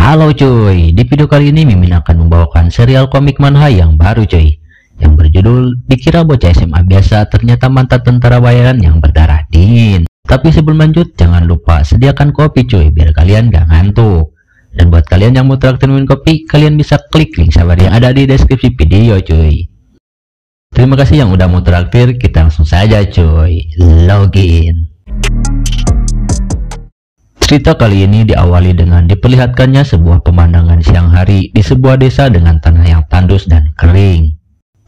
Halo cuy, di video kali ini Mimin akan membawakan serial komik manhwa yang baru cuy, yang berjudul Dikira Bocah SMA Biasa Ternyata Mantan Tentara Bayaran yang Berdarah Dingin. Tapi sebelum lanjut, jangan lupa sediakan kopi cuy, biar kalian gak ngantuk. Dan buat kalian yang mau traktir minum kopi, kalian bisa klik link sabar yang ada di deskripsi video cuy. Terima kasih yang udah mau traktir, kita langsung saja cuy, login. Cerita kali ini diawali dengan diperlihatkannya sebuah pemandangan siang hari di sebuah desa dengan tanah yang tandus dan kering.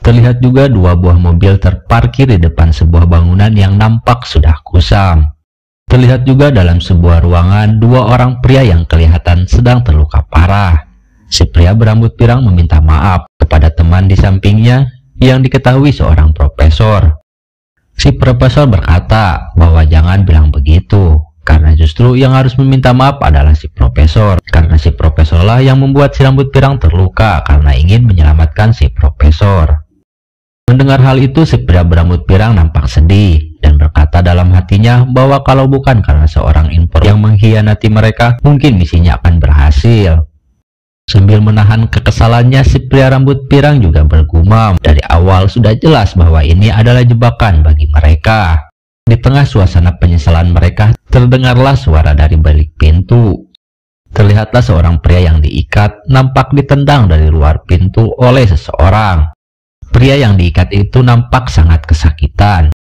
Terlihat juga dua buah mobil terparkir di depan sebuah bangunan yang nampak sudah kusam. Terlihat juga dalam sebuah ruangan dua orang pria yang kelihatan sedang terluka parah. Si pria berambut pirang meminta maaf kepada teman di sampingnya yang diketahui seorang profesor. Si profesor berkata bahwa jangan bilang begitu, karena justru yang harus meminta maaf adalah si profesor, karena si profesorlah yang membuat si rambut pirang terluka karena ingin menyelamatkan si profesor. Mendengar hal itu, si pria berambut pirang nampak sedih dan berkata dalam hatinya bahwa kalau bukan karena seorang impor yang mengkhianati mereka, mungkin misinya akan berhasil. Sambil menahan kekesalannya, si pria rambut pirang juga bergumam, dari awal sudah jelas bahwa ini adalah jebakan bagi mereka. Di tengah suasana penyesalan mereka, terdengarlah suara dari balik pintu. Terlihatlah seorang pria yang diikat, nampak ditendang dari luar pintu oleh seseorang. Pria yang diikat itu nampak sangat kesakitan.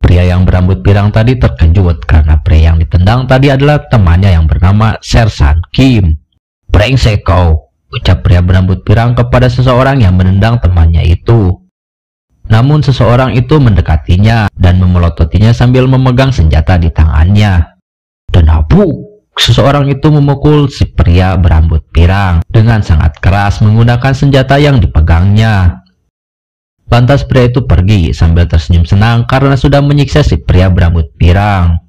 Pria yang berambut pirang tadi terkejut karena pria yang ditendang tadi adalah temannya yang bernama Sersan Kim. "Brengsek kau," ucap pria berambut pirang kepada seseorang yang menendang temannya itu. Namun seseorang itu mendekatinya dan memelototinya sambil memegang senjata di tangannya. Dan seseorang itu memukul si pria berambut pirang dengan sangat keras menggunakan senjata yang dipegangnya. Lantas pria itu pergi sambil tersenyum senang karena sudah menyiksa si pria berambut pirang.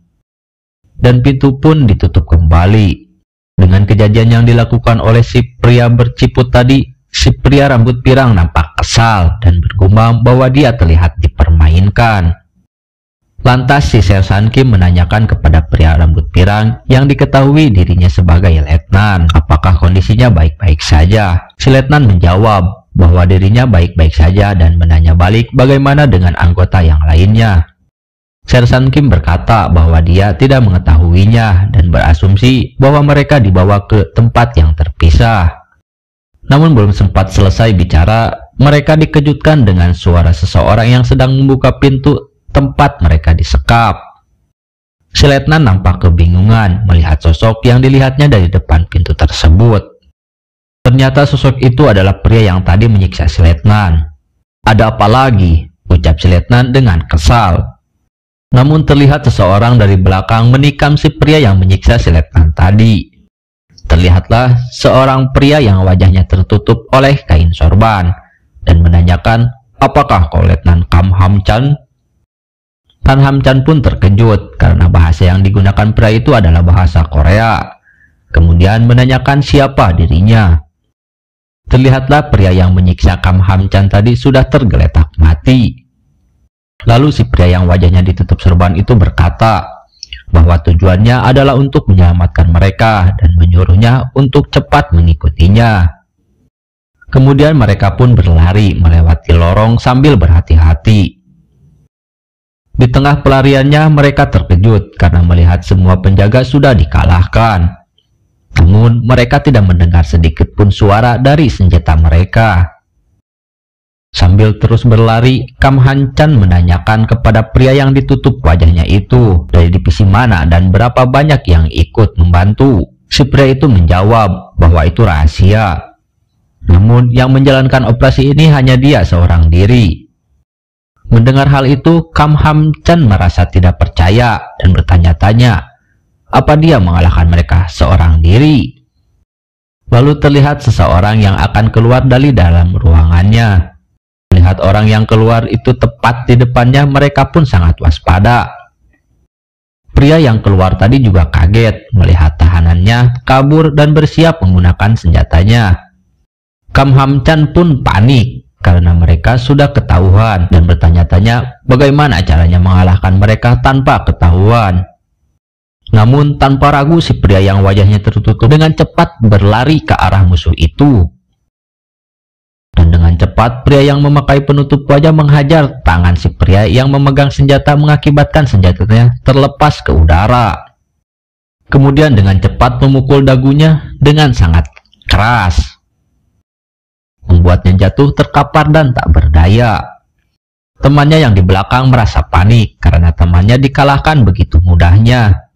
Dan pintu pun ditutup kembali. Dengan kejadian yang dilakukan oleh si pria berciput tadi, si pria rambut pirang nampak kesal dan bergumam bahwa dia terlihat dipermainkan. Lantas si Sersan Kim menanyakan kepada pria rambut pirang yang diketahui dirinya sebagai letnan, apakah kondisinya baik-baik saja. Si letnan menjawab bahwa dirinya baik-baik saja dan menanya balik bagaimana dengan anggota yang lainnya. Sersan Kim berkata bahwa dia tidak mengetahuinya dan berasumsi bahwa mereka dibawa ke tempat yang terpisah. Namun belum sempat selesai bicara, mereka dikejutkan dengan suara seseorang yang sedang membuka pintu tempat mereka disekap. Si letnan nampak kebingungan melihat sosok yang dilihatnya dari depan pintu tersebut. Ternyata sosok itu adalah pria yang tadi menyiksa si letnan. "Ada apa lagi?" ucap si letnan dengan kesal. Namun terlihat seseorang dari belakang menikam si pria yang menyiksa si letnan tadi. Terlihatlah seorang pria yang wajahnya tertutup oleh kain sorban dan menanyakan, "Apakah kau Letnan Kam Ham Chan?" Tan Ham Chan pun terkejut karena bahasa yang digunakan pria itu adalah bahasa Korea. Kemudian menanyakan siapa dirinya. Terlihatlah pria yang menyiksa Kam Ham Chan tadi sudah tergeletak mati. Lalu si pria yang wajahnya ditutup sorban itu berkata bahwa tujuannya adalah untuk menyelamatkan mereka dan menyuruhnya untuk cepat mengikutinya. Kemudian mereka pun berlari melewati lorong sambil berhati-hati. Di tengah pelariannya mereka terkejut karena melihat semua penjaga sudah dikalahkan. Namun mereka tidak mendengar sedikit pun suara dari senjata mereka. Sambil terus berlari, Kam Han Chan menanyakan kepada pria yang ditutup wajahnya itu dari divisi mana dan berapa banyak yang ikut membantu. Si pria itu menjawab bahwa itu rahasia. Namun yang menjalankan operasi ini hanya dia seorang diri. Mendengar hal itu, Kam Han Chan merasa tidak percaya dan bertanya-tanya, apa dia mengalahkan mereka seorang diri? Lalu terlihat seseorang yang akan keluar dari dalam ruangannya. Melihat orang yang keluar itu tepat di depannya, mereka pun sangat waspada. Pria yang keluar tadi juga kaget melihat tahanannya kabur dan bersiap menggunakan senjatanya. Kam Han Chan pun panik karena mereka sudah ketahuan dan bertanya-tanya bagaimana caranya mengalahkan mereka tanpa ketahuan. Namun tanpa ragu si pria yang wajahnya tertutup dengan cepat berlari ke arah musuh itu. Dan dengan cepat pria yang memakai penutup wajah menghajar tangan si pria yang memegang senjata, mengakibatkan senjatanya terlepas ke udara. Kemudian dengan cepat memukul dagunya dengan sangat keras, membuatnya jatuh terkapar dan tak berdaya. Temannya yang di belakang merasa panik karena temannya dikalahkan begitu mudahnya.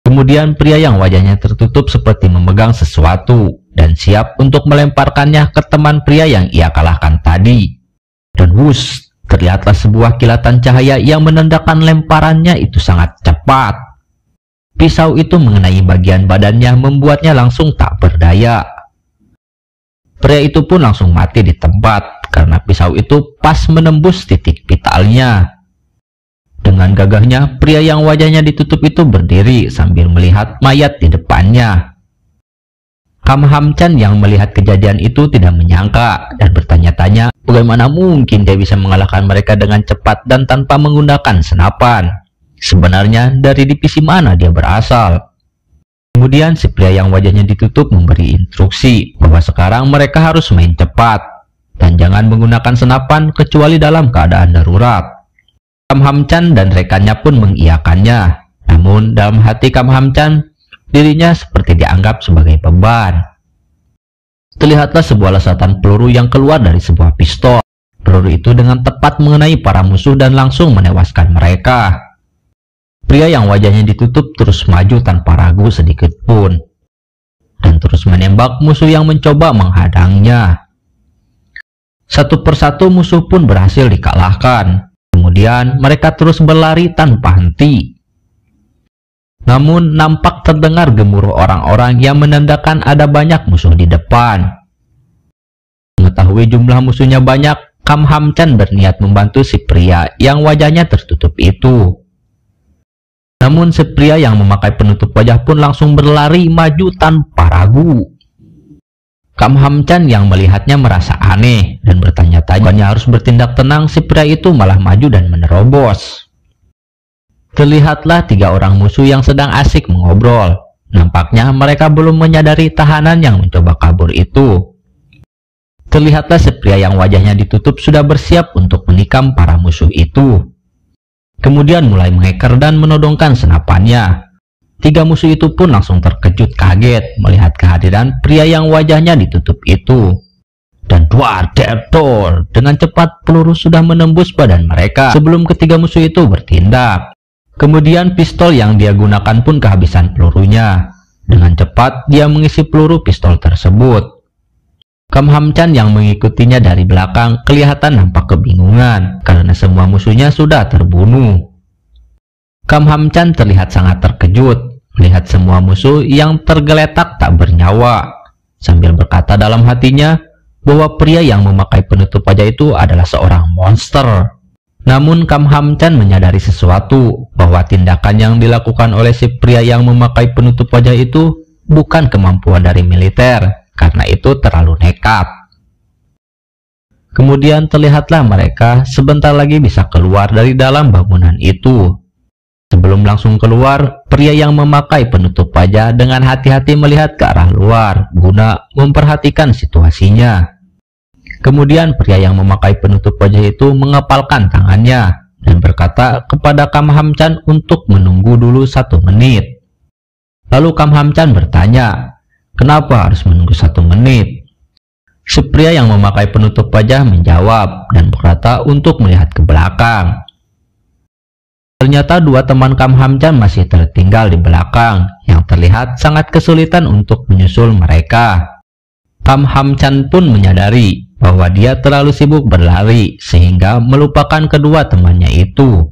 Kemudian pria yang wajahnya tertutup seperti memegang sesuatu dan siap untuk melemparkannya ke teman pria yang ia kalahkan tadi. Dan wush, terlihatlah sebuah kilatan cahaya yang menandakan lemparannya itu sangat cepat. Pisau itu mengenai bagian badannya, membuatnya langsung tak berdaya. Pria itu pun langsung mati di tempat karena pisau itu pas menembus titik vitalnya. Dengan gagahnya, pria yang wajahnya ditutup itu berdiri sambil melihat mayat di depannya. Kam Ham Chan yang melihat kejadian itu tidak menyangka dan bertanya-tanya bagaimana mungkin dia bisa mengalahkan mereka dengan cepat dan tanpa menggunakan senapan. Sebenarnya dari divisi mana dia berasal? Kemudian si pria yang wajahnya ditutup memberi instruksi bahwa sekarang mereka harus main cepat dan jangan menggunakan senapan kecuali dalam keadaan darurat. Kam Ham Chan dan rekannya pun mengiyakannya. Namun dalam hati Kam Ham Chan, dirinya seperti dianggap sebagai beban. Terlihatlah sebuah lesatan peluru yang keluar dari sebuah pistol. Peluru itu dengan tepat mengenai para musuh dan langsung menewaskan mereka. Pria yang wajahnya ditutup terus maju tanpa ragu sedikit pun, dan terus menembak musuh yang mencoba menghadangnya. Satu persatu musuh pun berhasil dikalahkan. Kemudian mereka terus berlari tanpa henti. Namun nampak terdengar gemuruh orang-orang yang menandakan ada banyak musuh di depan. Mengetahui jumlah musuhnya banyak, Kam Ham Chan berniat membantu si pria yang wajahnya tertutup itu. Namun si pria yang memakai penutup wajah pun langsung berlari maju tanpa ragu. Kam Ham Chan yang melihatnya merasa aneh dan bertanya-tanya harus bertindak tenang, si pria itu malah maju dan menerobos. Terlihatlah 3 orang musuh yang sedang asik mengobrol. Nampaknya mereka belum menyadari tahanan yang mencoba kabur itu. Terlihatlah si pria yang wajahnya ditutup sudah bersiap untuk menikam para musuh itu. Kemudian mulai mengeker dan menodongkan senapannya. 3 musuh itu pun langsung terkejut kaget melihat kehadiran pria yang wajahnya ditutup itu. Dan dor, dengan cepat peluru sudah menembus badan mereka sebelum ketiga musuh itu bertindak. Kemudian pistol yang dia gunakan pun kehabisan pelurunya. Dengan cepat dia mengisi peluru pistol tersebut. Kam Ham Chan yang mengikutinya dari belakang kelihatan nampak kebingungan karena semua musuhnya sudah terbunuh. Kam Ham Chan terlihat sangat terkejut melihat semua musuh yang tergeletak tak bernyawa, sambil berkata dalam hatinya bahwa pria yang memakai penutup wajah itu adalah seorang monster. Namun Kam Ham Chan menyadari sesuatu, bahwa tindakan yang dilakukan oleh si pria yang memakai penutup wajah itu bukan kemampuan dari militer, karena itu terlalu nekat. Kemudian terlihatlah mereka sebentar lagi bisa keluar dari dalam bangunan itu. Sebelum langsung keluar, pria yang memakai penutup wajah dengan hati-hati melihat ke arah luar guna memperhatikan situasinya. Kemudian pria yang memakai penutup wajah itu mengepalkan tangannya dan berkata kepada Kam Ham Chan untuk menunggu dulu 1 menit. Lalu Kam Ham Chan bertanya, kenapa harus menunggu 1 menit? Si pria yang memakai penutup wajah menjawab dan berkata untuk melihat ke belakang. Ternyata 2 teman Kam Ham Chan masih tertinggal di belakang, yang terlihat sangat kesulitan untuk menyusul mereka. Kam Ham Chan pun menyadari bahwa dia terlalu sibuk berlari sehingga melupakan kedua temannya itu.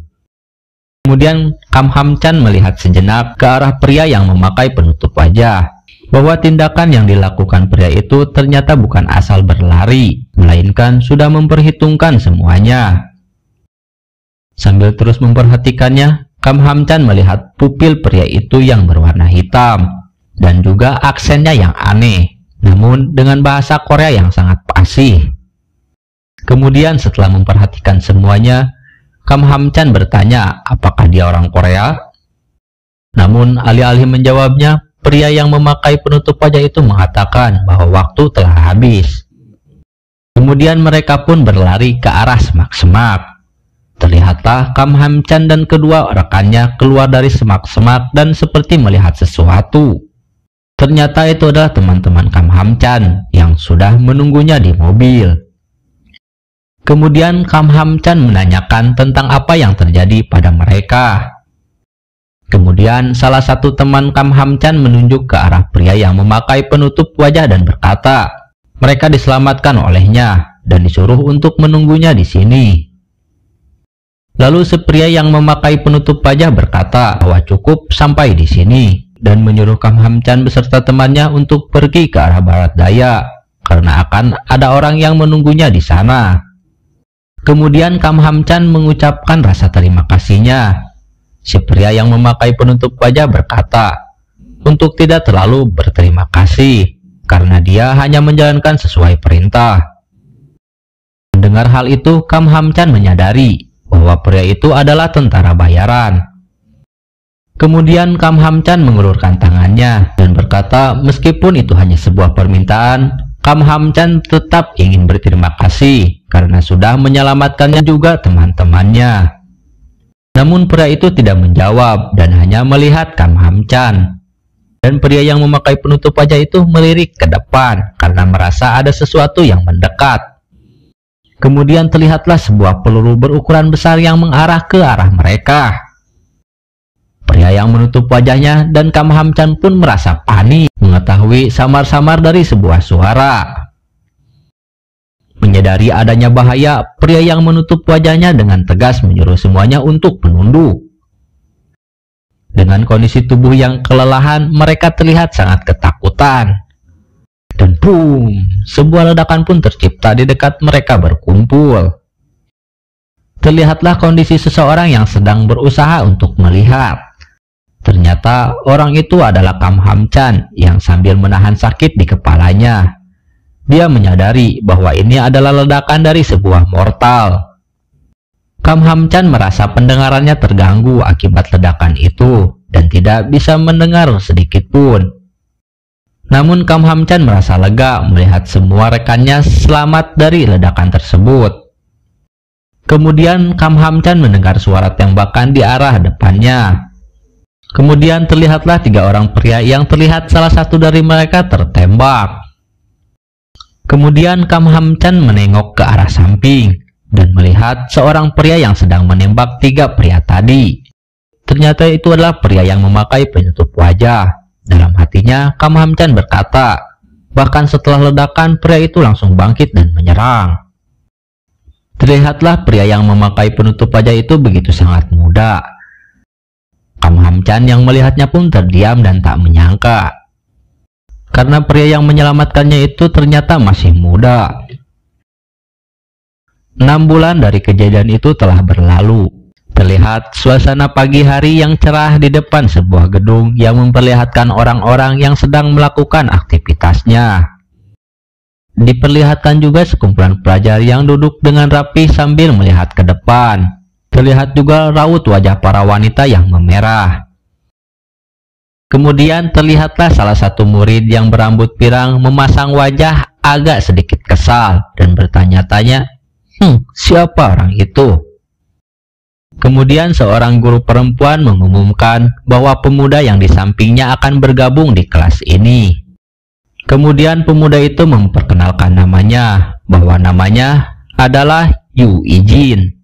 Kemudian Kam Ham Chan melihat sejenak ke arah pria yang memakai penutup wajah, bahwa tindakan yang dilakukan pria itu ternyata bukan asal berlari, melainkan sudah memperhitungkan semuanya. Sambil terus memperhatikannya, Kam Ham Chan melihat pupil pria itu yang berwarna hitam dan juga aksennya yang aneh, namun dengan bahasa Korea yang sangat fasih. Kemudian setelah memperhatikan semuanya, Kam Ham Chan bertanya apakah dia orang Korea. Namun alih-alih menjawabnya, pria yang memakai penutup wajah itu mengatakan bahwa waktu telah habis. Kemudian mereka pun berlari ke arah semak-semak. Terlihatlah Kam Hamchan dan kedua rekannya keluar dari semak-semak dan seperti melihat sesuatu. Ternyata itu adalah teman-teman Kam Hamchan yang sudah menunggunya di mobil. Kemudian Kam Hamchan menanyakan tentang apa yang terjadi pada mereka. Kemudian salah satu teman Kam Hamchan menunjuk ke arah pria yang memakai penutup wajah dan berkata, mereka diselamatkan olehnya dan disuruh untuk menunggunya di sini. Lalu si pria yang memakai penutup wajah berkata bahwa cukup sampai di sini dan menyuruh Kam Hamchan beserta temannya untuk pergi ke arah barat daya karena akan ada orang yang menunggunya di sana. Kemudian Kam Hamchan mengucapkan rasa terima kasihnya. Si pria yang memakai penutup wajah berkata untuk tidak terlalu berterima kasih karena dia hanya menjalankan sesuai perintah. Mendengar hal itu, Kam Hamchan menyadari bahwa pria itu adalah tentara bayaran. Kemudian Kam Hamchan mengulurkan tangannya dan berkata meskipun itu hanya sebuah permintaan, Kam Hamchan tetap ingin berterima kasih karena sudah menyelamatkannya juga teman-temannya. Namun pria itu tidak menjawab dan hanya melihat Kam Hamchan. Dan pria yang memakai penutup wajah itu melirik ke depan karena merasa ada sesuatu yang mendekat. Kemudian terlihatlah sebuah peluru berukuran besar yang mengarah ke arah mereka. Pria yang menutup wajahnya dan Kam Hamchan pun merasa panik mengetahui samar-samar dari sebuah suara. Menyadari adanya bahaya, pria yang menutup wajahnya dengan tegas menyuruh semuanya untuk menunduk. Dengan kondisi tubuh yang kelelahan, mereka terlihat sangat ketakutan. Dan boom, sebuah ledakan pun tercipta di dekat mereka berkumpul. Terlihatlah kondisi seseorang yang sedang berusaha untuk melihat. Ternyata orang itu adalah Kam Hamchan yang sambil menahan sakit di kepalanya. Dia menyadari bahwa ini adalah ledakan dari sebuah mortal. Kam Hamchan merasa pendengarannya terganggu akibat ledakan itu dan tidak bisa mendengar sedikit pun. Namun Kam Hamchan merasa lega melihat semua rekannya selamat dari ledakan tersebut. Kemudian Kam Hamchan mendengar suara tembakan di arah depannya. Kemudian terlihatlah 3 orang pria yang terlihat salah satu dari mereka tertembak. Kemudian Kam Hamchan menengok ke arah samping dan melihat seorang pria yang sedang menembak 3 pria tadi. Ternyata itu adalah pria yang memakai penutup wajah. Dalam hatinya, Kam Hamchan berkata, bahkan setelah ledakan, pria itu langsung bangkit dan menyerang. Terlihatlah pria yang memakai penutup wajah itu begitu sangat muda. Kam Hamchan yang melihatnya pun terdiam dan tak menyangka. Karena pria yang menyelamatkannya itu ternyata masih muda. 6 bulan dari kejadian itu telah berlalu. Terlihat suasana pagi hari yang cerah di depan sebuah gedung yang memperlihatkan orang-orang yang sedang melakukan aktivitasnya. Diperlihatkan juga sekumpulan pelajar yang duduk dengan rapi sambil melihat ke depan. Terlihat juga raut wajah para wanita yang memerah. Kemudian terlihatlah salah satu murid yang berambut pirang memasang wajah agak sedikit kesal dan bertanya-tanya, siapa orang itu? Kemudian seorang guru perempuan mengumumkan bahwa pemuda yang di sampingnya akan bergabung di kelas ini. Kemudian pemuda itu memperkenalkan namanya, bahwa namanya adalah Yu Ijin.